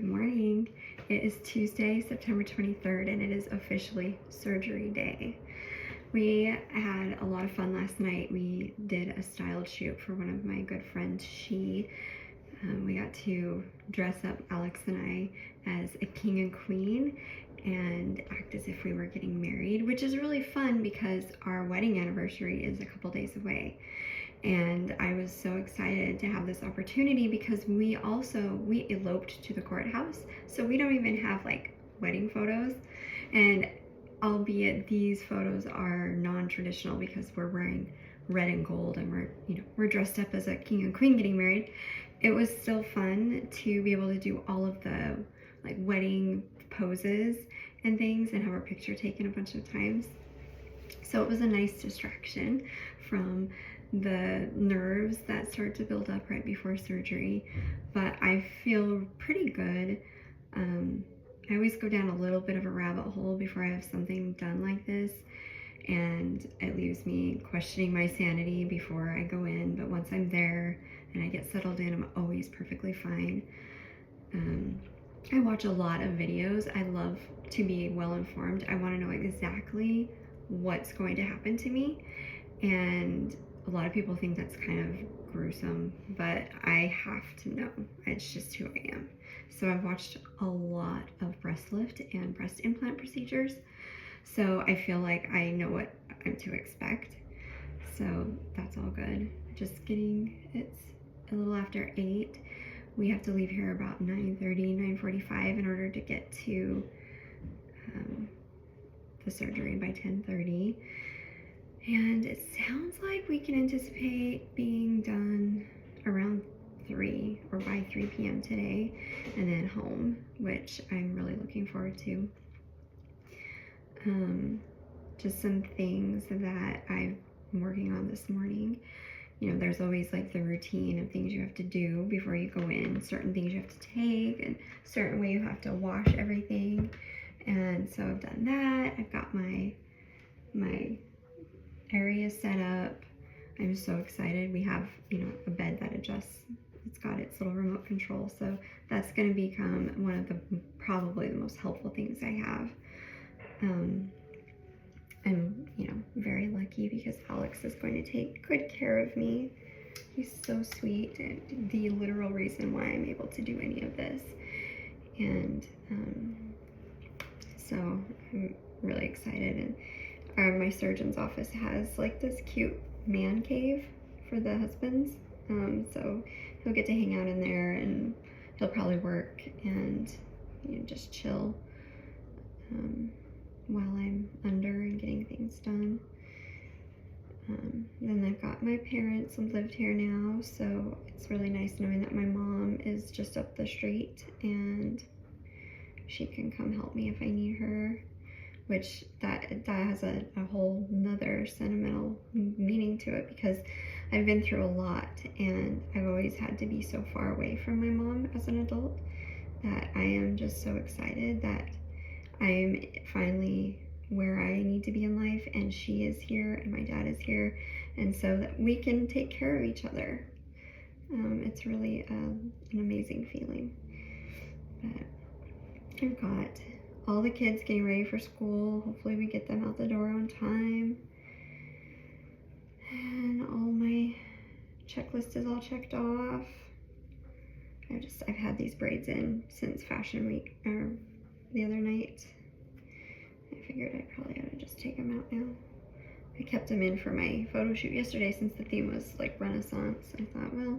Good morning. It is Tuesday, September 23rd, and it is officially surgery day. We had a lot of fun last night. We did a styled shoot for one of my good friends. We got to dress up, Alex and I, as a king and queen and act as if we were getting married, which is really fun because our wedding anniversary is a couple days away. And I was so excited to have this opportunity because we eloped to the courthouse, so we don't even have like wedding photos. And albeit these photos are non-traditional because we're wearing red and gold and we're dressed up as a king and queen getting married, it was still fun to be able to do all of the like wedding poses and things and have our picture taken a bunch of times. So it was a nice distraction from the nerves that start to build up right before surgery, but I feel pretty good. I always go down a little bit of a rabbit hole before I have something done like this, and it leaves me questioning my sanity before I go in, but once I'm there and I get settled in, I'm always perfectly fine. I watch a lot of videos. I love to be well informed. I want to know exactly what's going to happen to me, and a lot of people think that's kind of gruesome, but I have to know. It's just who I am. So I've watched a lot of breast lift and breast implant procedures, so I feel like I know what I'm to expect. So that's all good. It's a little after 8. We have to leave here about 9:30, 9:45 in order to get to the surgery by 10:30. And it sounds like we can anticipate being done around 3 or by 3 p.m. today and then home, which I'm really looking forward to. Just some things that I'm working on this morning. There's always like the routine of things you have to do before you go in, certain things you have to take, and certain way you have to wash everything. And so I've done that. I've got my area set up. I'm so excited. We have, a bed that adjusts. It's got its little remote control, so that's going to become one of probably the most helpful things I have. I'm, very lucky because Alex is going to take good care of me. He's so sweet and the literal reason why I'm able to do any of this. And so I'm really excited. And my surgeon's office has like this cute man cave for the husbands. So he'll get to hang out in there and he'll probably work and just chill while I'm under and getting things done. Then I've got my parents who lived here now, so it's really nice knowing that my mom is just up the street and she can come help me if I need her, which that has a whole nother sentimental meaning to it because I've been through a lot and I've always had to be so far away from my mom as an adult that I am just so excited that I'm finally where I need to be in life and she is here and my dad is here, and so that we can take care of each other. It's really an amazing feeling. But I've got all the kids getting ready for school. Hopefully we get them out the door on time. And all my checklist is all checked off. I've had these braids in since Fashion Week or the other night. I figured I probably ought to just take them out now. I kept them in for my photo shoot yesterday since the theme was like Renaissance. I thought, well,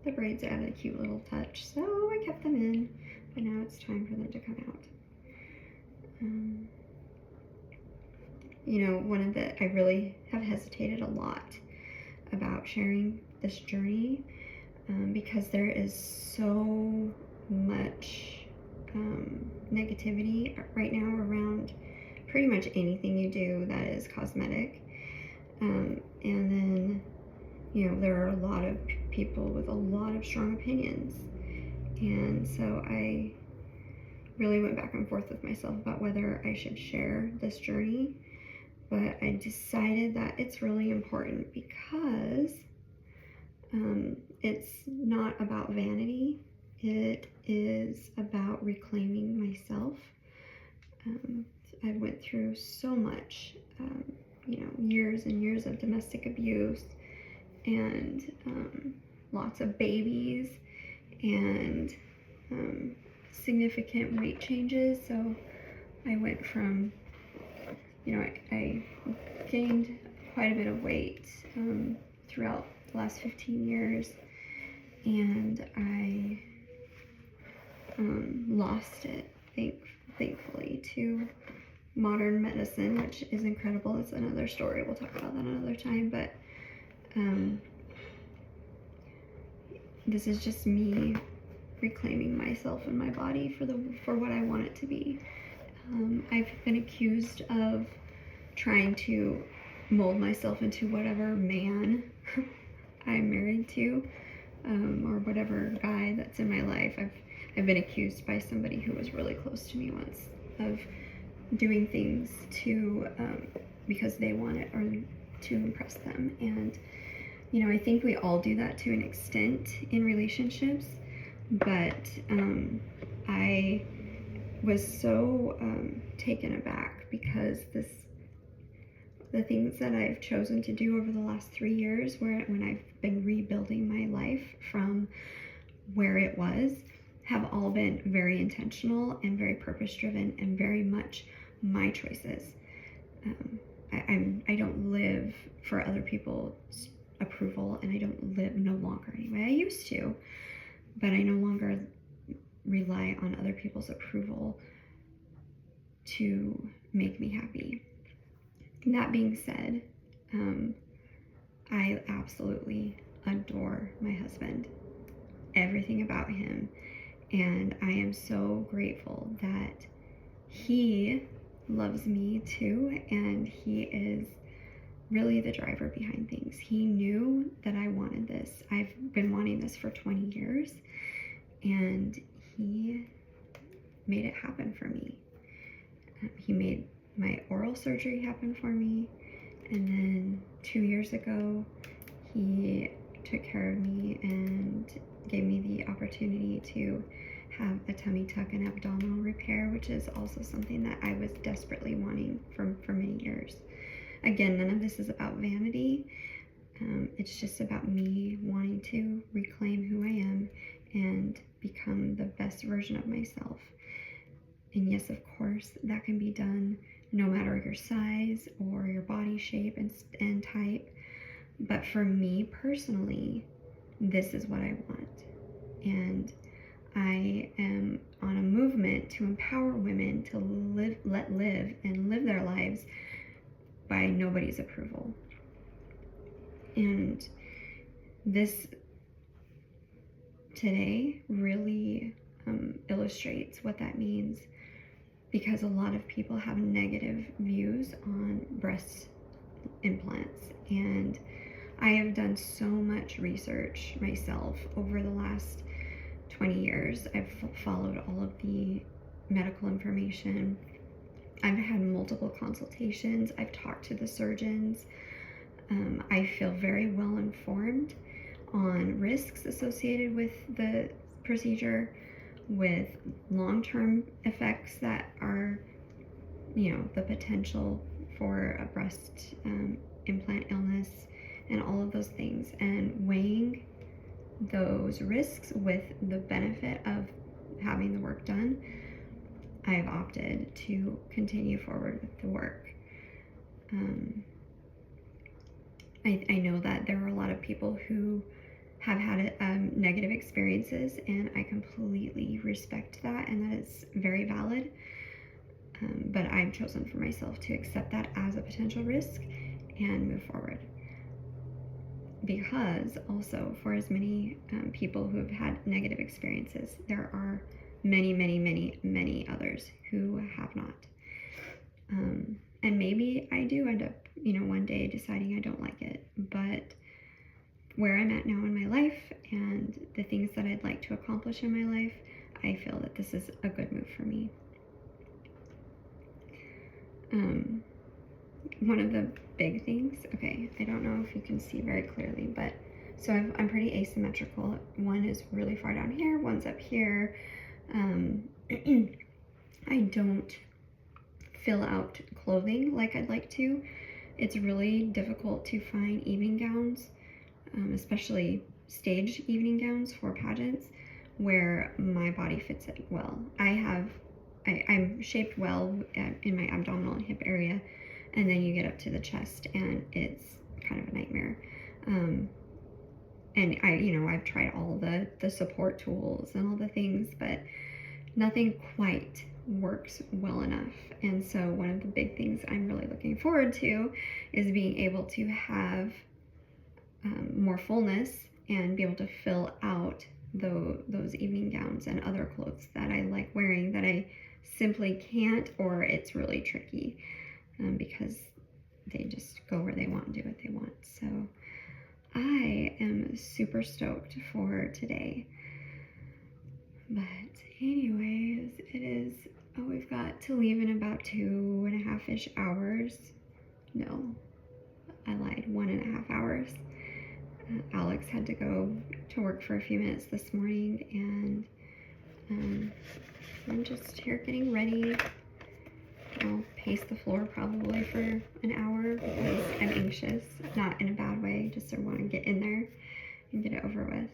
the braids added a cute little touch, so I kept them in, but now it's time for them to come out. I really have hesitated a lot about sharing this journey because there is so much negativity right now around pretty much anything you do that is cosmetic. And then, there are a lot of people with a lot of strong opinions. And so I really went back and forth with myself about whether I should share this journey. But I decided that it's really important because it's not about vanity. It is about reclaiming myself. I went through so much, years and years of domestic abuse and lots of babies and significant weight changes. So I went from, I gained quite a bit of weight throughout the last 15 years, and I lost it, thankfully, to modern medicine, which is incredible. It's another story. We'll talk about that another time. But this is just me reclaiming myself and my body for what I want it to be. I've been accused of trying to mold myself into whatever man I'm married to, or whatever guy that's in my life. I've been accused by somebody who was really close to me once of doing things to because they want it or to impress them. And I think we all do that to an extent in relationships, but I was so taken aback because the things that I've chosen to do over the last 3 years, when I've been rebuilding my life from where it was, have all been very intentional and very purpose driven and very much my choices. I don't live for other people's approval, and I don't live no longer anyway. I used to, but I no longer rely on other people's approval to make me happy. That being said, I absolutely adore my husband, everything about him, and I am so grateful that he loves me too, and he is really the driver behind things. He knew that I wanted this. I've been wanting this for 20 years, and he made it happen for me. He made my oral surgery happen for me, and then 2 years ago he took care of me and gave me the opportunity to have a tummy tuck and abdominal repair, which is also something that I was desperately wanting for many years. Again, none of this is about vanity. It's just about me wanting to reclaim who I am and become the best version of myself. And yes, of course, that can be done no matter your size or your body shape and type. But for me personally, this is what I want. And I am on a movement to empower women to live their lives by nobody's approval. And this today really illustrates what that means, because a lot of people have negative views on breast implants, and I have done so much research myself over the last 20 years. I've followed all of the medical information. I've had multiple consultations. I've talked to the surgeons. I feel very well informed on risks associated with the procedure, with long-term effects that are, the potential for a breast implant illness and all of those things, and weighing those risks with the benefit of having the work done, I've opted to continue forward with the work. I know that there are a lot of people who have had negative experiences, and I completely respect that, and that is very valid. But I've chosen for myself to accept that as a potential risk and move forward. Because also, for as many people who have had negative experiences, there are many, many, many, many others who have not. And maybe I do end up, one day deciding I don't like it. But where I'm at now in my life and the things that I'd like to accomplish in my life, I feel that this is a good move for me. One of the big things, okay, I don't know if you can see very clearly, but So I'm pretty asymmetrical. One is really far down here, one's up here. I don't fill out clothing like I'd like to. It's really difficult to find evening gowns, especially stage evening gowns for pageants, where my body fits it well. I'm shaped well in my abdominal and hip area, and then you get up to the chest and it's kind of a nightmare. And I've tried all the support tools and all the things, but nothing quite works well enough. And so one of the big things I'm really looking forward to is being able to have more fullness and be able to fill out those evening gowns and other clothes that I like wearing that I simply can't, or it's really tricky because they just go where they want and do what they want. So I am super stoked for today. But anyways, we've got to leave in about 2.5-ish hours. No, I lied, 1.5 hours. Alex had to go to work for a few minutes this morning, and I'm just here getting ready. I'll pace the floor probably for an hour because I'm anxious, not in a bad way, just I want to get in there and get it over with.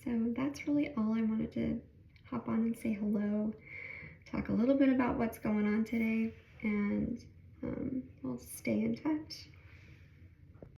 So that's really all. I wanted to hop on and say hello, talk a little bit about what's going on today, and I'll stay in touch.